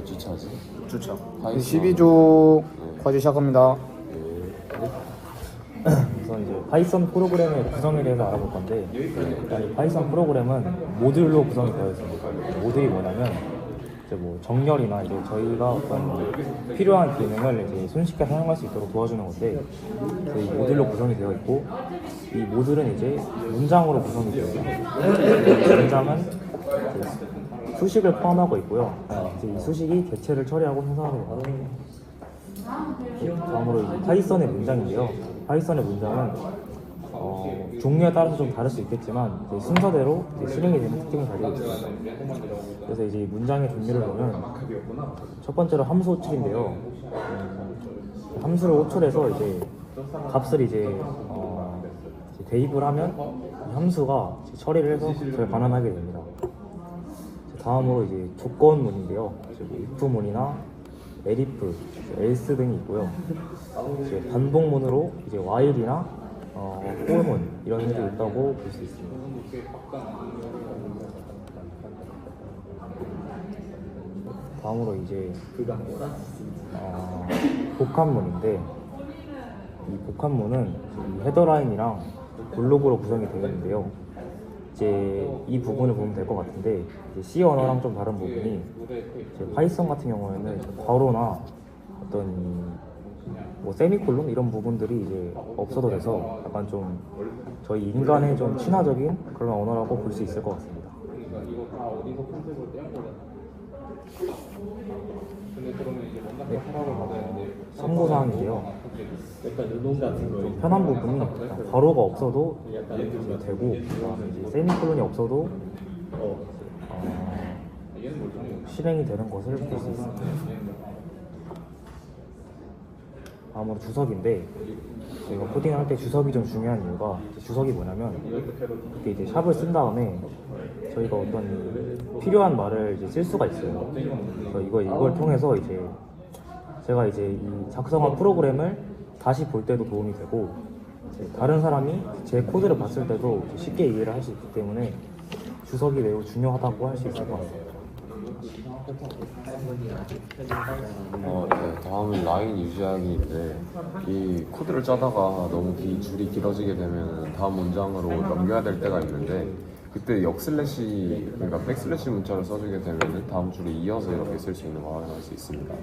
주차지? 6주차. 파이썬. 12조 과제 시작합니다. 우선 이제 파이썬 프로그램의 구성에 대해서 알아볼 건데, 일단 이 파이썬 프로그램은 모듈로 구성이 되어 있습니다. 모듈이 뭐냐면 이제 뭐 정렬이나 이제 저희가 어떤 필요한 기능을 이제 손쉽게 사용할 수 있도록 도와주는 건데, 이 모듈로 구성이 되어 있고, 이 모듈은 이제 문장으로 구성이 되어 있습니다. 문장은 이제 수식을 포함하고 있고요. 이제 이 수식이 객체를 처리하고 생성하게 됩니다. 다음으로 이제 파이썬의 문장인데요. 파이썬의 문장은 종류에 따라서 좀 다를 수 있겠지만 이제 순서대로 이제 실행이 되는 특징을 가지고 있습니다. 그래서 이제 이 문장의 종류를 보면 첫 번째로 함수 호출인데요. 함수를 호출해서 이제 값을 이제 대입을 하면 이 함수가 이제 처리를 해서 값을 반환하게 됩니다. 다음으로 이제 조건문인데요. if문이나 elif, else 등이 있고요. 이제 반복문으로 이제 while이나 for문 이런 것들이 있다고 볼 수 있습니다. 다음으로 이제 복합문인데, 이 복합문은 이 헤더라인이랑 블록으로 구성이 되어 있는데요. 이제 이 부분을 보면 될 것 같은데, 이제 C 언어랑 좀 다른 부분이 이제 파이썬 같은 경우에는 괄호나 어떤 뭐 세미콜론 이런 부분들이 이제 없어도 돼서 약간 좀 저희 인간의 좀 친화적인 그런 언어라고 볼 수 있을 것 같습니다. 네, 참고사항인데요. 좀 편한 부분이 괄호가 없어도 되고, 이제 세미콜론이 없어도 실행이 되는 것을 볼 수 있습니다. 다음으로 주석인데, 저희가 코딩할 때 주석이 좀 중요한 이유가, 주석이 뭐냐면 이렇게 이제 샵을 쓴 다음에 저희가 어떤 필요한 말을 이제 쓸 수가 있어요. 그래서 이걸 통해서 이제 제가 이제 이 작성한 프로그램을 다시 볼 때도 도움이 되고, 다른 사람이 제 코드를 봤을 때도 쉽게 이해를 할 수 있기 때문에 주석이 매우 중요하다고 할 수 있을 것 같습니다. 네, 다음은 라인 유지하기인데, 이 코드를 짜다가 너무 줄이 길어지게 되면 다음 문장으로 넘겨야 될 때가 있는데, 그때 역슬래시, 그러니까 백슬래시 문자를 써주게 되면 다음 줄을 이어서 이렇게 쓸 수 있는 걸 확인할 수 있습니다.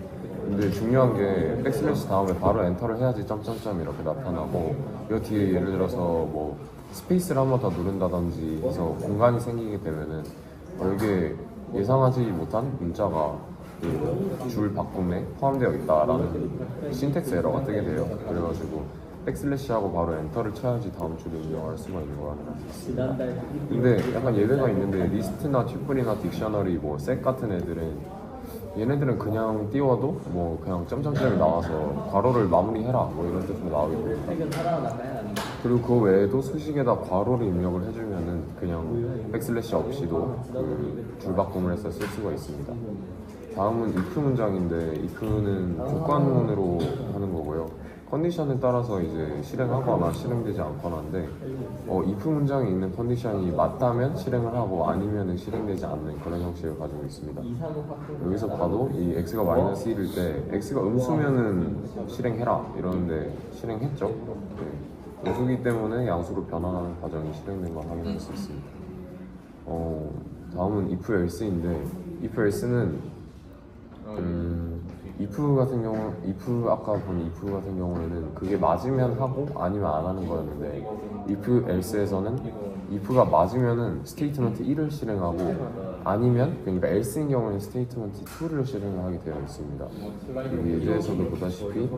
근데 중요한 게 백슬래시 다음에 바로 엔터를 해야지 점점점 이렇게 나타나고, 이 뒤에 예를 들어서 뭐 스페이스를 한 번 더 누른다든지 해서 공간이 생기게 되면은 이게 예상하지 못한 문자가 줄 바꿈에 포함되어 있다라는 신텍스 에러가 뜨게 돼요. 그래가지고 백슬래시하고 바로 엔터를 쳐야지 다음 줄을 운영할 수가 있는 걸 알수 있습니다. 근데 약간 예외가 있는데, 리스트나 튜플이나 딕셔너리, 뭐 셋 같은 애들은 얘네들은 그냥 띄워도 뭐 그냥 점점점이 나와서 괄호를 마무리해라 뭐 이런 뜻으로 나오게 됩니다. 그리고 그 외에도 수식에다 괄호를 입력을 해주면은 그냥 백슬래시 없이도 그 줄바꿈을 해서 쓸 수가 있습니다. 다음은 if 문장인데, if는 조건문으로 하는 거고요. 컨디션에 따라서 이제 실행하거나 실행되지 않거나인데, if 문장에 있는 컨디션이 맞다면 실행을 하고 아니면 실행되지 않는 그런 형식을 가지고 있습니다. 여기서 봐도 이 x가 마이너스 1일 때 x가 음수면은 실행해라 이러는데 실행했죠. 네. 음수기 때문에 양수로 변환하는 과정이 실행된 걸 확인할 수 있습니다. 다음은 if else인데, if else는 if 같은 경우, 아까 본 if 같은 경우에는 그게 맞으면 하고 아니면 안 하는 거였는데, if else에서는 if가 맞으면은 스테이트먼트 1을 실행하고, 아니면 그러니까 else인 경우에는 스테이트먼트 2를 실행을 하게 되어 있습니다. 그리고 예제에서도 보다시피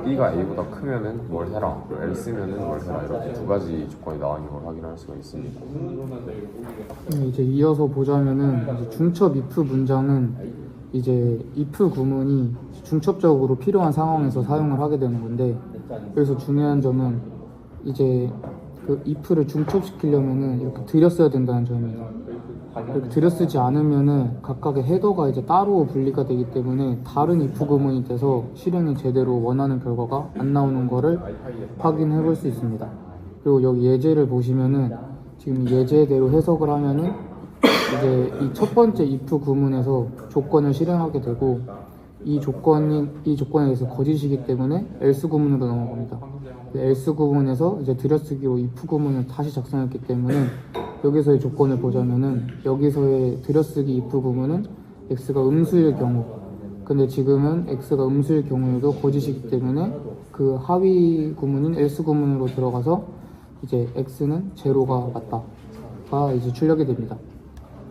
b가 a보다 크면은 뭘 해라, else면은 뭘 해라, 이렇게 두 가지 조건이 나와 있는 걸 확인할 수가 있습니다. 이제 이어서 보자면은, 이제 중첩 if 문장은 이제 if 구문이 중첩적으로 필요한 상황에서 사용을 하게 되는 건데, 그래서 중요한 점은 이제 그 if를 중첩시키려면은 이렇게 들였어야 된다는 점이에요. 이렇게 들여쓰지 않으면은 각각의 헤더가 이제 따로 분리가 되기 때문에 다른 if 구문이 돼서 실행이 제대로 원하는 결과가 안 나오는 거를 확인해 볼 수 있습니다. 그리고 여기 예제를 보시면은 지금 예제대로 해석을 하면은 이제 이 첫 번째 if 구문에서 조건을 실행하게 되고 이 조건에 대해서 거짓이기 때문에 else 구문으로 넘어갑니다. else 구문에서 이제 들여쓰기로 if 구문을 다시 작성했기 때문에 여기서의 조건을 보자면은 여기서의 들여쓰기 if 구문은 x가 음수일 경우, 근데 지금은 x가 음수일 경우에도 거짓이기 때문에 그 하위 구문인 else 구문으로 들어가서 이제 x는 제로가 맞다가 이제 출력이 됩니다.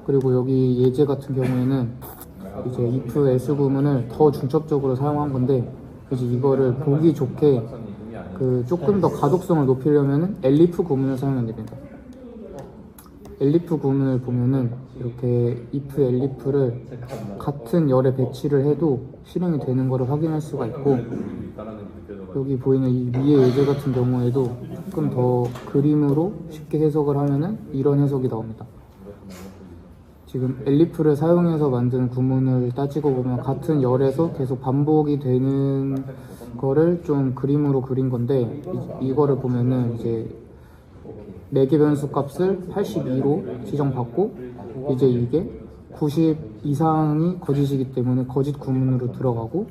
그리고 여기 예제 같은 경우에는 이제 if else 구문을 더 중첩적으로 사용한 건데 이제 이거를 보기 좋게 그 조금 더 가독성을 높이려면은 elif 구문을 사용해야 됩니다. elif 구문을 보면은 이렇게 if elif를 같은 열에 배치를 해도 실행이 되는 것을 확인할 수가 있고, 여기 보이는 이 위의 예제 같은 경우에도 조금 더 그림으로 쉽게 해석을 하면은 이런 해석이 나옵니다. 지금 elif를 사용해서 만든 구문을 따지고 보면 같은 열에서 계속 반복이 되는 거를 좀 그림으로 그린 건데, 이거를 보면은 이제 매개 변수 값을 82로 지정받고 이제 이게 90 이상이 거짓이기 때문에 거짓 구문으로 들어가고,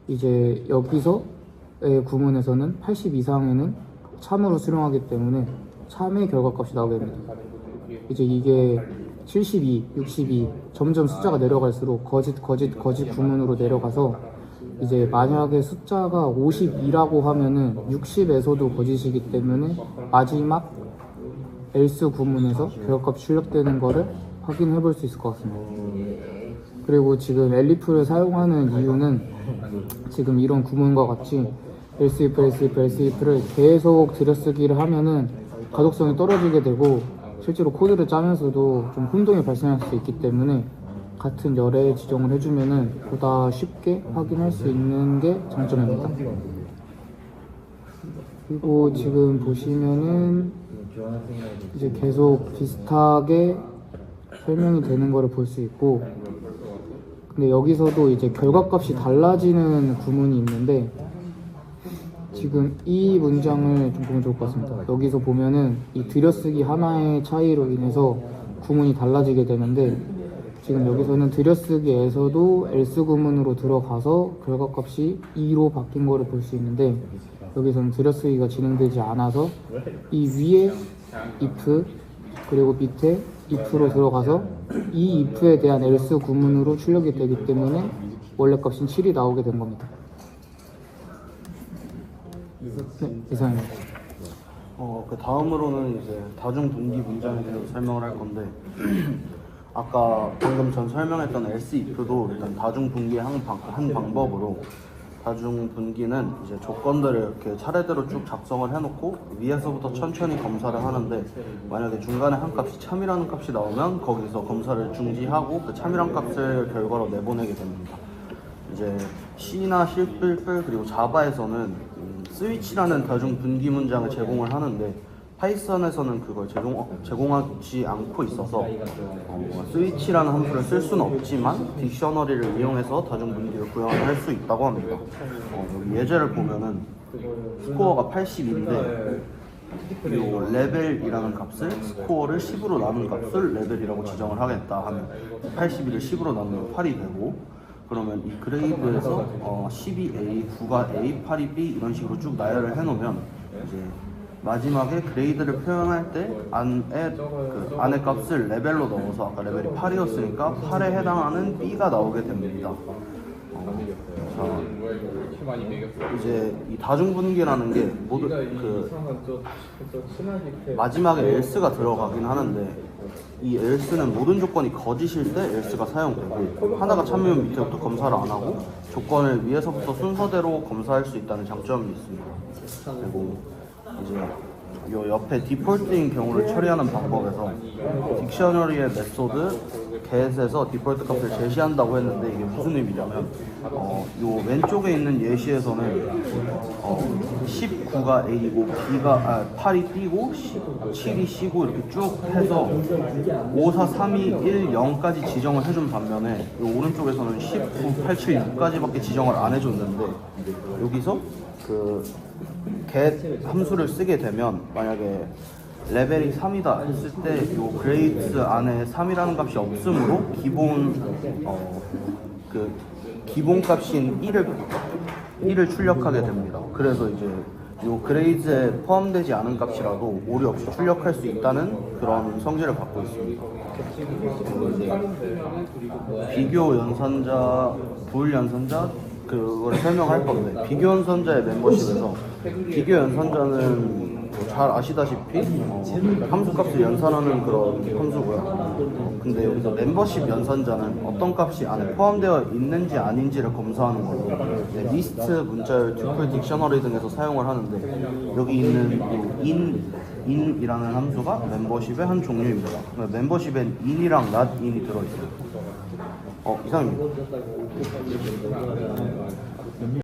이제 여기서의 구문에서는 80 이상에는 참으로 수령하기 때문에 참의 결과값이 나오게 됩니다. 이제 이게 72, 62 점점 숫자가 내려갈수록 거짓 구문으로 내려가서 이제 만약에 숫자가 52라고 하면은 60에서도 거짓이기 때문에 마지막 else 구문에서 결과값이 출력되는 거를 확인해 볼 수 있을 것 같습니다. 그리고 지금 elif를 사용하는 이유는 지금 이런 구문과 같이 else if를 계속 들여쓰기를 하면은 가독성이 떨어지게 되고 실제로 코드를 짜면서도 좀 혼동이 발생할 수 있기 때문에 같은 열에 지정을 해주면은 보다 쉽게 확인할 수 있는 게 장점입니다. 그리고 지금 보시면은 이제 계속 비슷하게 설명이 되는 거를 볼 수 있고, 근데 여기서도 이제 결과값이 달라지는 구문이 있는데 지금 이 문장을 좀 보면 좋을 것 같습니다. 여기서 보면은 이 들여쓰기 하나의 차이로 인해서 구문이 달라지게 되는데, 지금 여기서는 들여쓰기에서도 else 구문으로 들어가서 결과값이 2로 바뀐 거를 볼 수 있는데, 여기서는 들여쓰기가 진행되지 않아서 이 위에 if 그리고 밑에 if로 들어가서 이 if에 대한 else 구문으로 출력이 되기 때문에 원래 값인 7이 나오게 된 겁니다. 네, 이상입니다. 그 다음으로는 이제 다중분기 문장에 대해서 설명을 할 건데 아까 방금 전 설명했던 else if도 일단 다중분기의 한 방법으로, 다중분기는 이제 조건들을 이렇게 차례대로 쭉 작성을 해놓고 위에서부터 천천히 검사를 하는데, 만약에 중간에 한 값이 참이라는 값이 나오면 거기서 검사를 중지하고 그 참이란 값을 결과로 내보내게 됩니다. 이제 C나 C++ 그리고 자바에서는 스위치라는 다중분기 문장을 제공을 하는데 파이썬에서는 그걸 제공하지 않고 있어서 스위치라는 함수를 쓸 수는 없지만 딕셔너리를 이용해서 다중분기를 구현을 할 수 있다고 합니다. 여기 예제를 보면은 스코어가 80인데 그리고 레벨이라는 값을 스코어를 10으로 나눈 값을 레벨이라고 지정을 하겠다 하면 81을 10으로 나누면 8이 되고, 그러면 이 그레이드에서 12A, 9가 A, 8이 B 이런 식으로 쭉 나열을 해놓으면 이제 마지막에 그레이드를 표현할 때 안에 값을 레벨로 넣어서 아까 레벨이 8이었으니까 8에 해당하는 B가 나오게 됩니다. 이제 이 다중분기라는 게 모두 마지막에 else가 들어가긴 하는데, 이 else는 모든 조건이 거짓일 때 else가 사용되고 하나가 참이면 밑에부터 검사를 안 하고 조건을 위에서부터 순서대로 검사할 수 있다는 장점이 있습니다. 그리고 이제 요 옆에 디폴트인 경우를 처리하는 방법에서 딕셔너리의 메소드 get에서 디폴트 값을 제시한다고 했는데, 이게 무슨 의미냐면 요 왼쪽에 있는 예시에서는 19가 A고 8이 B고 7이 C고 이렇게 쭉 해서 5, 4, 3, 2, 1, 0까지 지정을 해준 반면에 요 오른쪽에서는 19, 8, 7, 6까지밖에 지정을 안 해줬는데, 여기서 그 get 함수를 쓰게 되면 만약에 레벨이 3이다 했을 때 이 그레이드스 안에 3이라는 값이 없으므로 기본 값인 1을 출력하게 됩니다. 그래서 이제 이 그레이드에 포함되지 않은 값이라도 오류 없이 출력할 수 있다는 그런 성질을 갖고 있습니다. 그리고 이제 비교 연산자, 부율 연산자 그거를 설명할 건데, 비교 연산자의 멤버십에서 비교 연산자는 잘 아시다시피 함수값을 연산하는 그런 함수고요. 근데 여기서 멤버십 연산자는 어떤 값이 안에 포함되어 있는지 아닌지를 검사하는 걸로 리스트, 문자열, 튜플, 딕셔너리 등에서 사용을 하는데, 여기 있는 in이라는 함수가 멤버십의 한 종류입니다. 멤버십엔 in이랑 not in이 들어있어요. 이상입니다.